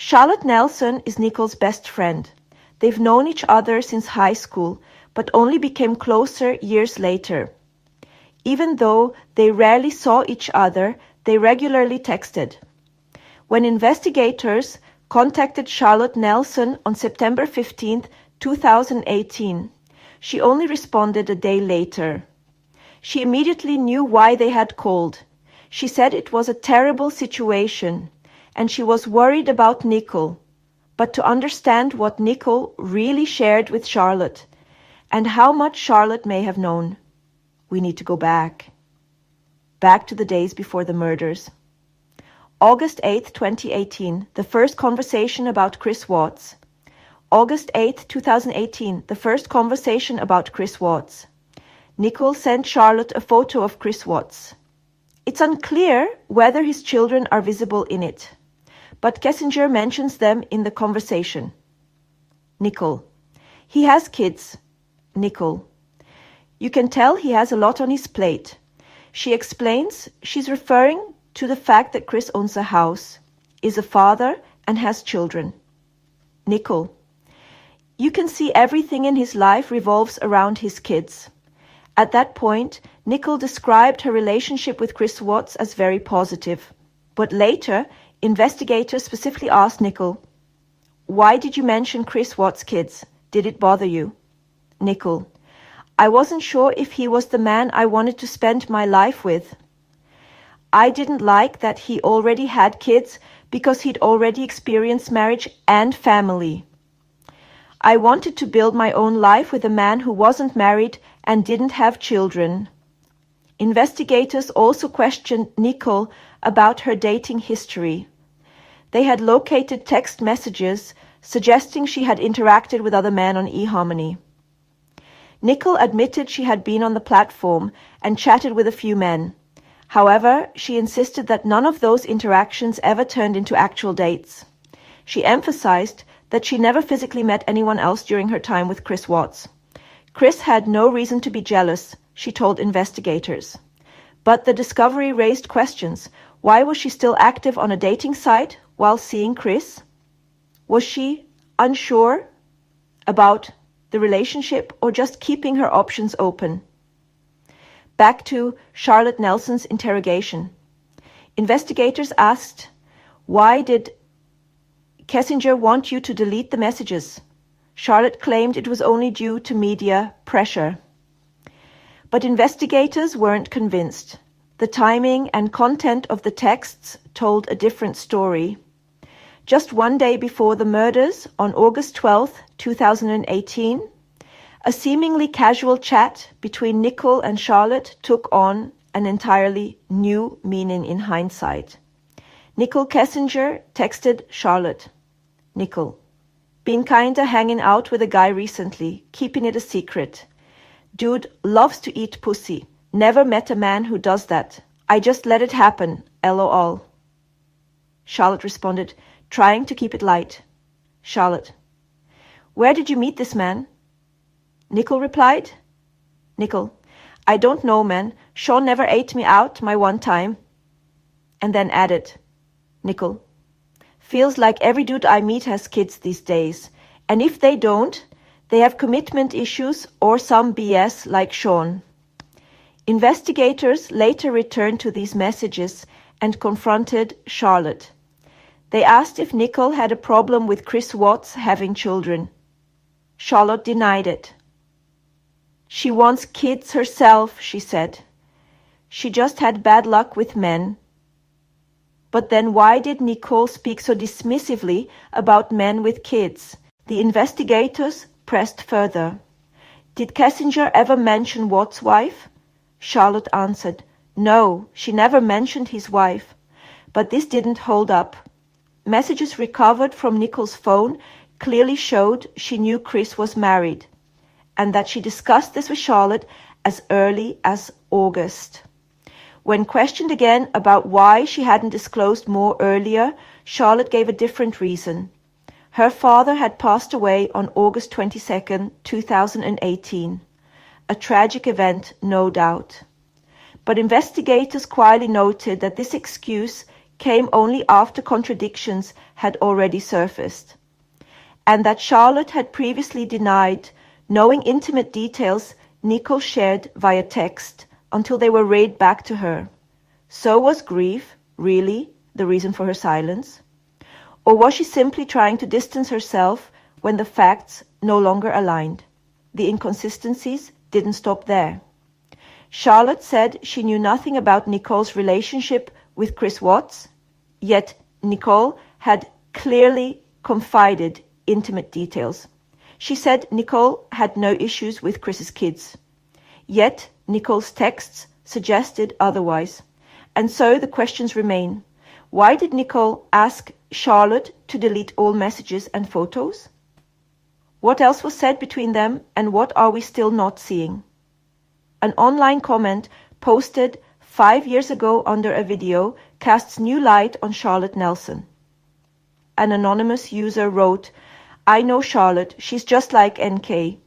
Charlotte Nelson is Nichol's best friend. They've known each other since high school, but only became closer years later. Even though they rarely saw each other, they regularly texted. When investigators contacted Charlotte Nelson on September 15, 2018, she only responded a day later. She immediately knew why they had called. She said it was a terrible situation, and she was worried about Nichol, but to understand what Nichol really shared with Charlotte, and how much Charlotte may have known. We need to go back to the days before the murders. August 8, 2018, the first conversation about Chris Watts. August 8, 2018, the first conversation about Chris Watts. Nichol sent Charlotte a photo of Chris Watts. It's unclear whether his children are visible in it, but Kessinger mentions them in the conversation. Nichol: he has kids. Nichol: you can tell he has a lot on his plate. She explains she's referring to the fact that Chris owns a house, is a father, and has children. Nichol: you can see everything in his life revolves around his kids. At that point, Nichol described her relationship with Chris Watts as very positive. But later, investigators specifically asked Nichol, why did you mention Chris Watts' kids? Did it bother you? Nichol: I wasn't sure if he was the man I wanted to spend my life with. I didn't like that he already had kids because he'd already experienced marriage and family. I wanted to build my own life with a man who wasn't married and didn't have children. Investigators also questioned Nichol about her dating history. They had located text messages suggesting she had interacted with other men on eHarmony. Nichol admitted she had been on the platform and chatted with a few men. However, she insisted that none of those interactions ever turned into actual dates. She emphasized that she never physically met anyone else during her time with Chris Watts. Chris had no reason to be jealous, she told investigators. But the discovery raised questions. Why was she still active on a dating site while seeing Chris? Was she unsure about the relationship or just keeping her options open? Back to Charlotte Nelson's interrogation. Investigators asked, why did Kessinger want you to delete the messages? Charlotte claimed it was only due to media pressure. But investigators weren't convinced. The timing and content of the texts told a different story. Just one day before the murders, on August 12, 2018, a seemingly casual chat between Nichol and Charlotte took on an entirely new meaning in hindsight. Nichol Kessinger texted Charlotte. Nichol: been kinda hanging out with a guy recently, keeping it a secret. Dude loves to eat pussy. Never met a man who does that. I just let it happen, LOL. Charlotte responded, trying to keep it light. Charlotte: where did you meet this man? Nichol replied. Nichol: I don't know, man. Sean never ate me out my one time. And then added. Nichol: feels like every dude I meet has kids these days. And if they don't, they have commitment issues or some BS like Sean. Investigators later returned to these messages and confronted Charlotte. They asked if Nichol had a problem with Chris Watts having children. Charlotte denied it. She wants kids herself, she said. She just had bad luck with men. But then why did Nichol speak so dismissively about men with kids? The investigators pressed further. Did Kessinger ever mention Watts' wife? Charlotte answered, no, she never mentioned his wife. But this didn't hold up. Messages recovered from Nichol's phone clearly showed she knew Chris was married, and that she discussed this with Charlotte as early as August. When questioned again about why she hadn't disclosed more earlier, Charlotte gave a different reason. Her father had passed away on August 22, 2018. A tragic event, no doubt. But investigators quietly noted that this excuse came only after contradictions had already surfaced, and that Charlotte had previously denied knowing intimate details Nichol shared via text until they were read back to her. So was grief really the reason for her silence? Or was she simply trying to distance herself when the facts no longer aligned? The inconsistencies didn't stop there. Charlotte said she knew nothing about Nichole's relationship with Chris Watts, yet Nichol had clearly confided intimate details. She said Nichol had no issues with Chris's kids, yet Nichole's texts suggested otherwise. And so the questions remain. Why did Nichol ask Charlotte to delete all messages and photos? What else was said between them, and what are we still not seeing? An online comment posted 5 years ago under a video casts new light on Charlotte Nelson. An anonymous user wrote, "I know Charlotte, she's just like NK.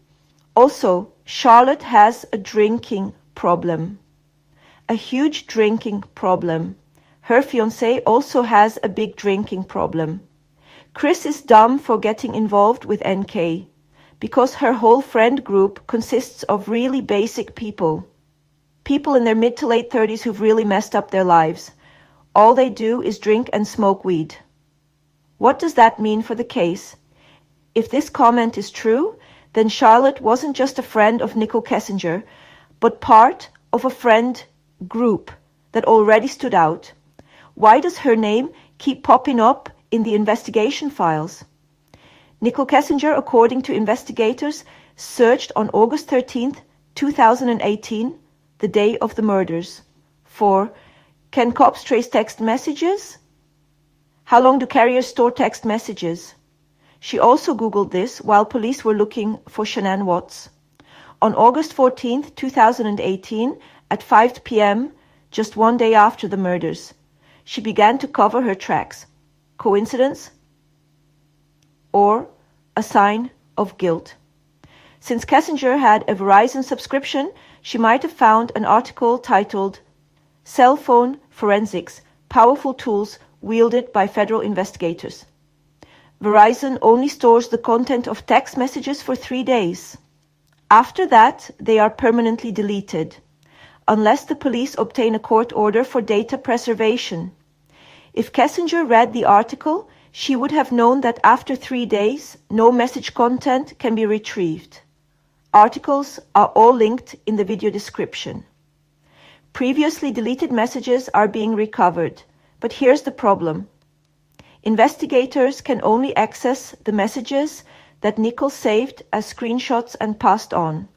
Also, Charlotte has a drinking problem. A huge drinking problem. Her fiancé also has a big drinking problem. Chris is dumb for getting involved with NK, because her whole friend group consists of really basic people. People in their mid to late 30s who've really messed up their lives. All they do is drink and smoke weed." What does that mean for the case? If this comment is true, then Charlotte wasn't just a friend of Nichol Kessinger, but part of a friend group that already stood out. Why does her name keep popping up in the investigation files? Nichol Kessinger, according to investigators, searched on August 13th, 2018, the day of the murders, for "Can cops trace text messages? How long do carriers store text messages?" She also Googled this while police were looking for Shanann Watts. On August 14th, 2018, at 5 p.m., just one day after the murders, she began to cover her tracks. Coincidence? Or a sign of guilt? Since Kessinger had a Verizon subscription, she might have found an article titled "Cell Phone Forensics: Powerful Tools Wielded by Federal Investigators." Verizon only stores the content of text messages for 3 days. After that, they are permanently deleted, unless the police obtain a court order for data preservation. If Kessinger read the article, she would have known that after 3 days, no message content can be retrieved. Articles are all linked in the video description. Previously deleted messages are being recovered, but here's the problem. Investigators can only access the messages that Nichol saved as screenshots and passed on.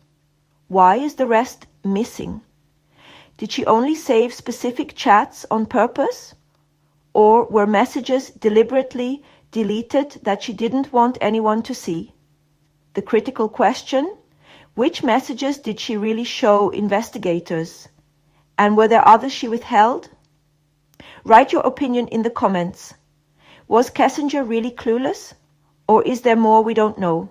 Why is the rest missing? Did she only save specific chats on purpose? Or were messages deliberately deleted that she didn't want anyone to see? The critical question: which messages did she really show investigators? And were there others she withheld? Write your opinion in the comments. Was Kessinger really clueless? Or is there more we don't know?